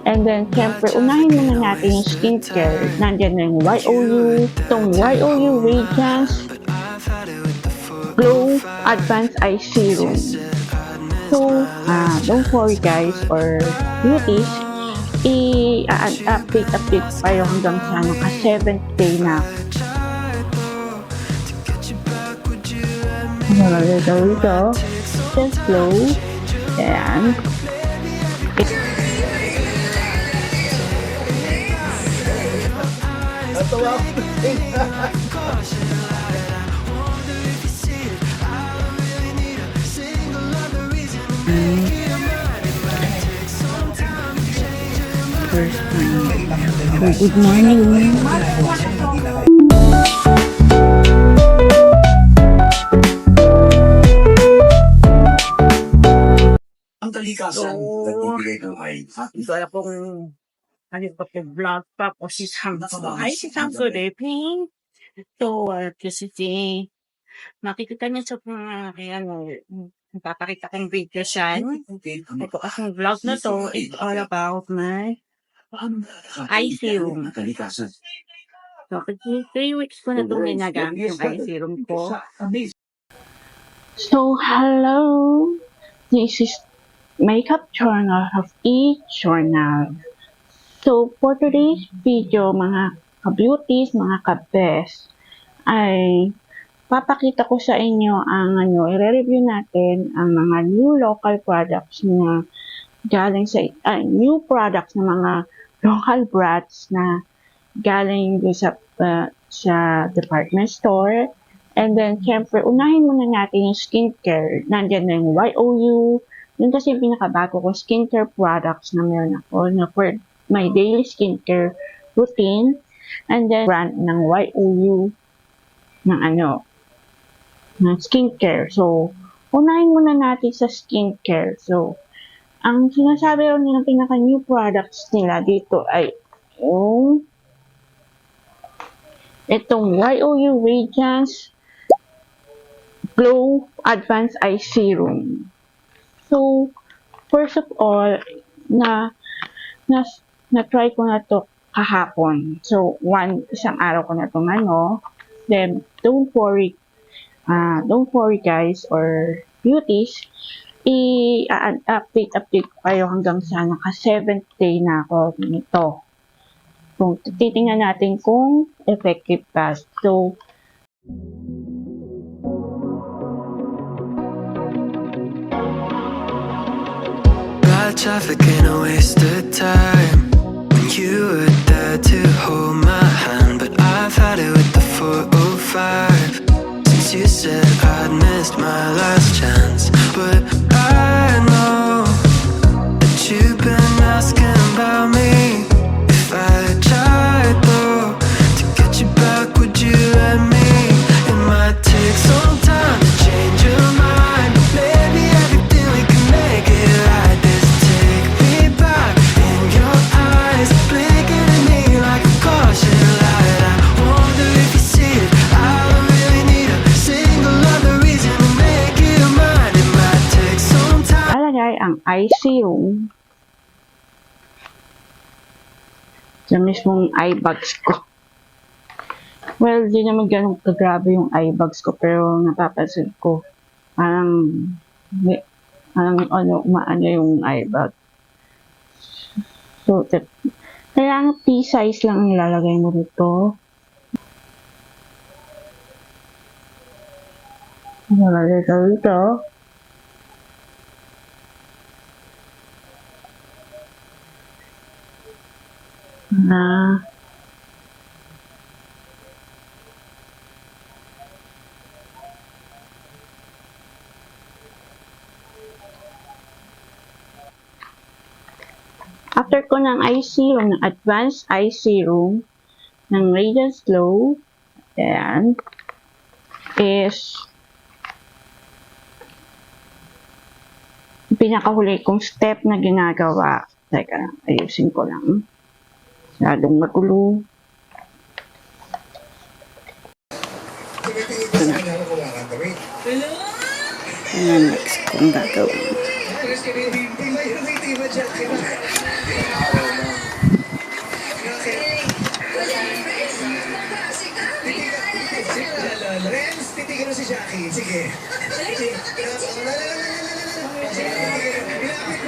And then, syempre, unahin muna natin yung skincare. Nandyan na yung YOU, itong YOU Radiance Glow Advanced Eye Serum. So, don't worry guys or beauties, i-update pa yung hanggang sa naka-7th day na. Ito, just glow. Ayan. First morning. Good morning. Ang kalikasan, nagbibigay ng ay. Ito alam kong ano pa po vlog pa po si Sam. Ay, si Sam good evening. So, kasi makikita niyo sa mga kaya papakita kong video siya. Ito akong vlog na to is all about my eye serum. So, kasi 3 weeks ko na itong ginagamit yung eye serum ko. So, hello. This is Makeup Journal of eJournal. So, for today's video, mga ka-beauties, mga ka-best, ay papakita ko sa inyo ang i-review natin ang mga new local products na galing sa new products ng mga local brands na galing sa department store. And then, syempre, unahin muna natin yung skincare. Nandyan na yung YOU. Yun kasi yung pinakabago ko skincare products na meron ako na for my daily skincare routine. And then, brand ng YOU ng skincare. So, unahin muna natin sa skincare. So, ang sinasabi rin ng pinaka-new products nila dito ay itong YOU Radiance Glow Advanced Eye Serum. So, first of all, na-try ko na to kahapon. So, isang araw ko na to Then, don't worry guys or beauties, i-update ko kayo hanggang sa naka-7th day na ako nito. Kung titingnan natin kung effective pa. So, traffic ain't a waste of time when you were there to hold my hand, but I've had it with the 405 since you said I'd missed my last chance. But I know that you've been asking about me. If I tried though to get you back, would you let me? It might take some time to change your mind, but maybe everything we can make it right. ang eye serum sa mismong eye bags ko. Well, di naman ganun kagrabe yung eye bags ko, pero napapansin ko parang umaano yung eye bag. So, kailangan P-size lang ang ilalagay mo dito. Ilalagay ka dito. After ko ng eye serum, ng advanced eye serum ng Radiance Glow, ayan, is pinakahuli kong step na ginagawa. Teka, ayusin ko lang. Masyadong magulo. Ayan, next kong gagawin. Jackie. Sige. Ilapit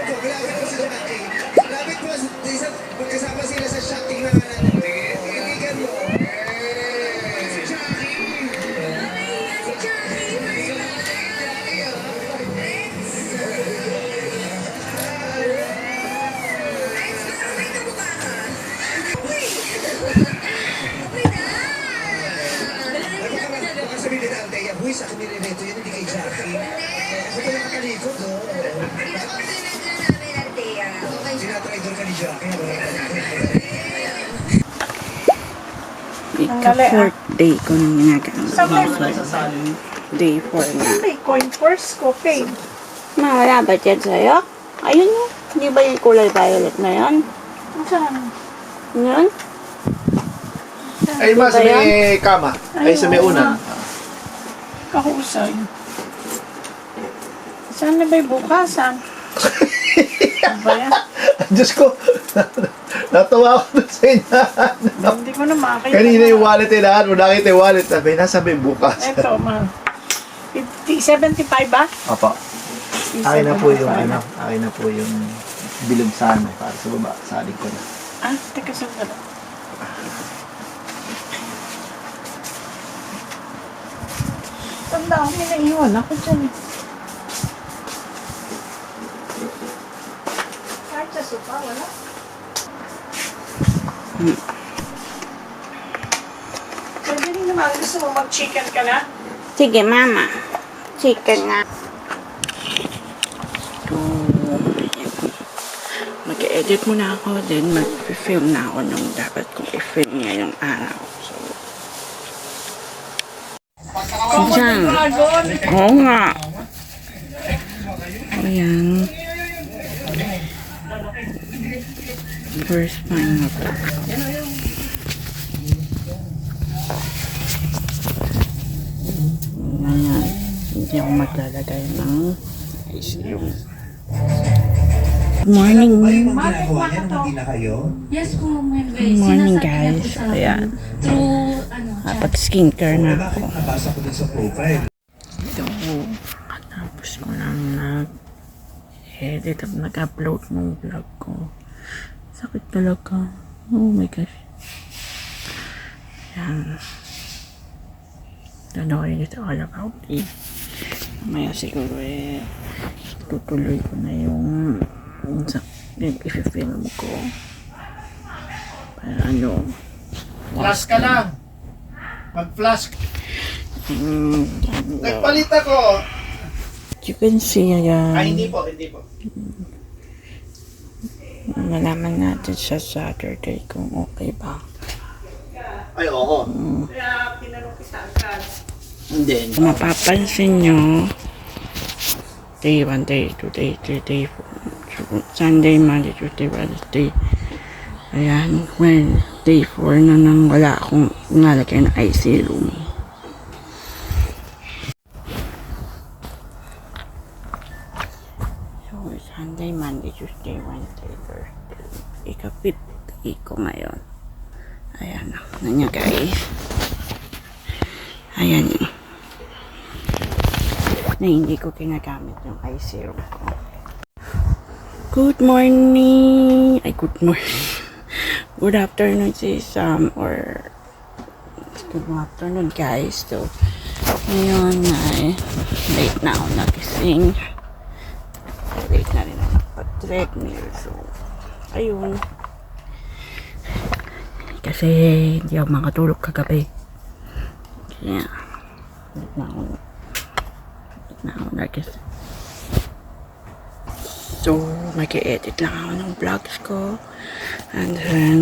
mo po. Ilapit mo si Jackie. Ilapit mo. Magkasama sila sa shot. Tingnan nga natin. Tingnan mo. Si Jackie. Baka sabihin nila, Althea, buhay sa akin nirereto yan, hindi kay Jackie. Ako pa yung nakalikot, no? Tinatraidor ka ni Jackie. Ika-4th day ko nang ginagawa. Day 4 na. May coin purse ko, pay. Wala ba dyan sa'yo? Ayun yun. Hindi ba yung kulay violet na yan? Saan? Yan? Ay, mas may kama. Ay, sa may unan. Kahusay. Saan na ba'y bukasan? Ano ba yan? Diyos ko, natawa ko sa inyo. Hindi ko na makakita. Kanina yung wallet eh, lahat mo nakita yung wallet. Sabi, nasa may bukas. Ito, ma. 75 ba? Opo. Akin na po yung, akin na po yung bilog sana para sa baba, sa aling ko na. Ah, teka sandali. Tanda ako, may naiwan ako dyan. Kahit sa sopa, wala? Pwede rin naman, gusto mo mag-chicken ka na? Sige, mama. Chicken na. So, mag-edit muna ako, then mag-film na ako nung dapat kong i-film ngayong araw. So, Diyan. Oo nga. Ayan. First time na po. Ayan. Hindi ako maglalagay ng ICU. Good morning. Ginagawa niya nung hindi na kayo? Yes po, my Good morning, guys. Ayan. Through, Dapat skincare na ako. Bakit nabasa ko din sa profile? Ito, katapos ko lang nag-edit at nag-upload ng vlog ko. Sakit talaga. Oh my gosh. Ayan. Don't know what it's all about it. Mamaya siguro tutuloy ko na yung i-film ko. Para ano. Flash ka lang. Mag-flash. Nagpalit ako. You can see, ayan. Ay, hindi po, hindi po. Malaman natin sa Saturday kung okay ba. Ay, oo. Hindi. Kung mapapansin nyo, day 1, day 2, day 3, day 4, Sunday, Monday, Tuesday, Wednesday. Ayan, well, day 4 na nang wala akong nalagay na IC room. So, Sunday, Monday, Tuesday, Wednesday, Thursday. Ikapit ko ngayon. Ayan, na niya guys. Ayan yun. Na hindi ko ginagamit yung IC room ko. Good morning! Ay, good morning. Good afternoon si Sam or good afternoon guys. So, ngayon ay late na ako nagising. Late na rin ako nagpa-treadmill. So, ayun. Kasi hindi ako makatulog kagabi. Kaya, late na ako nagising. So, mag-i-edit lang ako ng vlogs ko. And then,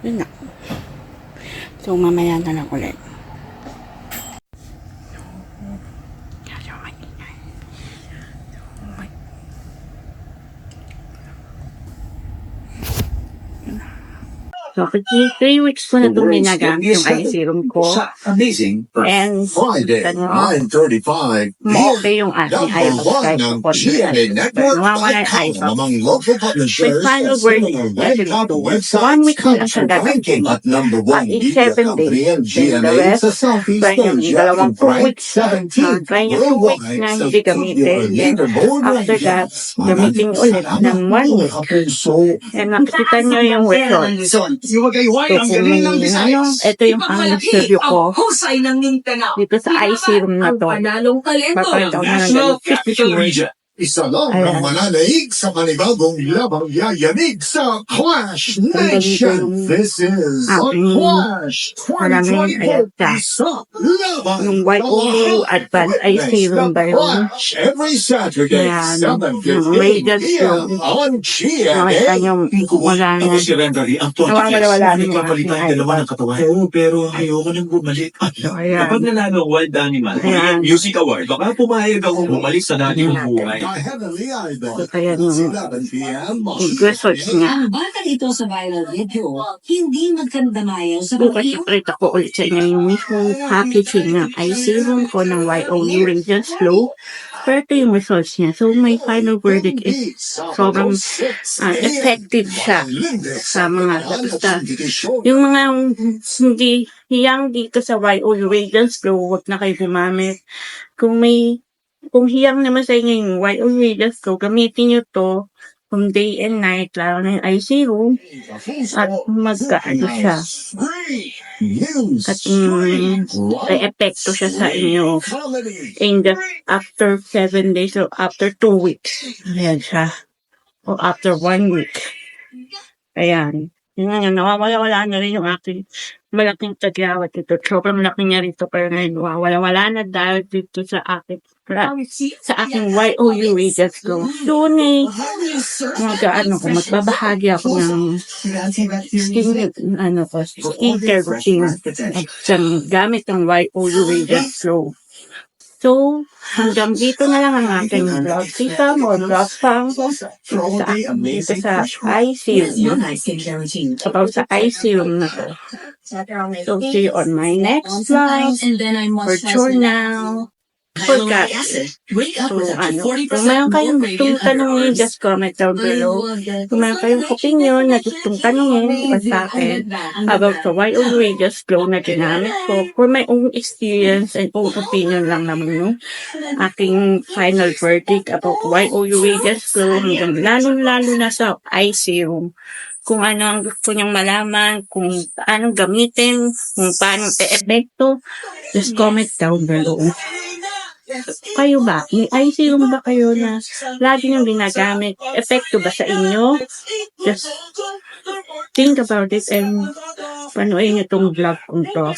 yun na. So, mamaya na lang ulit. Kasi mag-ingay. So, So, 3 weeks ko na itong ginagamit yung eye serum ko. Amazing. And, Friday, ano, 9:35. okay yung ating eye Number one kahit ng konti. GMA Network. Nawawala yung eye drop. Among local publishers. May followers and level top 2. websites 1 week ko lang siya ranking gagawin. at number one At in media 7 company days. and Then GMA the rest, sa Southeast try nyo yung Asia dalawang and 2 ranked weeks. 17th Try nyo 2 weeks worldwide na sa hindi Figure gamitin. Then, Leaderboard after that, rankings. gamitin nyo ulit ng 1 week. And nakikita nyo yung results. So, kung ano, ito yung pang-review ko dito sa eye serum na to. Papagdaw na ng picture. Isa lang Ayan. ang mananaig sa panibagong labang yayanig sa Clash Nation. This is the Clash Maraming ayan 2024 ka. Isa Labang Yung YOU Advanced Eye Serum ba yun? Clash every Saturday, Ayan. 7:15 Yung Radiant p.m. Glow. on Nakita GMA. nyo, wala na. Ako si Rendari, ang Nawawala-wala na yung nagpapalitan aking dalawa ng katawan. Oo, pero ayoko nang bumalik. Ayan. Kapag nanalo ang Wild Animal Ayan. Music Award, baka pumayag akong bumalik sa dati kong buhay. My Heavenly Idol. So, kaya yung 11 p.m. results niya. Ang bata ito sa viral video, hindi magkandamayan sa Bukas pag-iwan ipakita ko ulit sa inyo yung mismong packaging ng eye serum ko ng YOU Radiant Glow. Pero ito yung results niya. So, my final verdict is sobrang effective siya sa mga basta. Yung mga hindi hiyang dito sa YOU Radiant Glow, huwag na kayo gumamit. Kung hiyang naman sa inyo yung YOU Radiant Glow, gamitin nyo to kung day and night, lalo na yung eye serum, at magkaano siya. At may epekto siya sa inyo in the after 7 days or after 2 weeks. Ayan siya. O after 1 week. Ayan. Yun nga, nawawala-wala na rin yung aking malaking tagyawat dito. Sobrang malaki niya rito, pero ngayon nawawala-wala na dahil dito sa aking YOU Radiant Glow. Soon magbabahagi ako ng skincare routine at gamit ng YOU Radiant Glow. So, hanggang dito na lang ang aking vlog. Sika mo, vlog pang dito sa eye serum. About sa eye serum na to. So, see you on my next vlog. For sure now. Forgot. So, kung mayroon kayong gustong tanongin, just comment down below. Kung mayroon kayong opinion na gustong tanongin o sa akin about the YOU Radiant Glow na ginamit ko for my own experience and own opinion lang naman yung aking final verdict about YOU Radiant Glow hanggang lalo-lalo na sa eye serum. Kung ano ang gusto niyang malaman, kung paano gamitin, kung paano e-epekto, just comment down below. Kayo ba? May eye serum ba kayo na lagi niyong ginagamit? Epekto ba sa inyo? Just think about it and panuoyin niyo itong vlog kong to.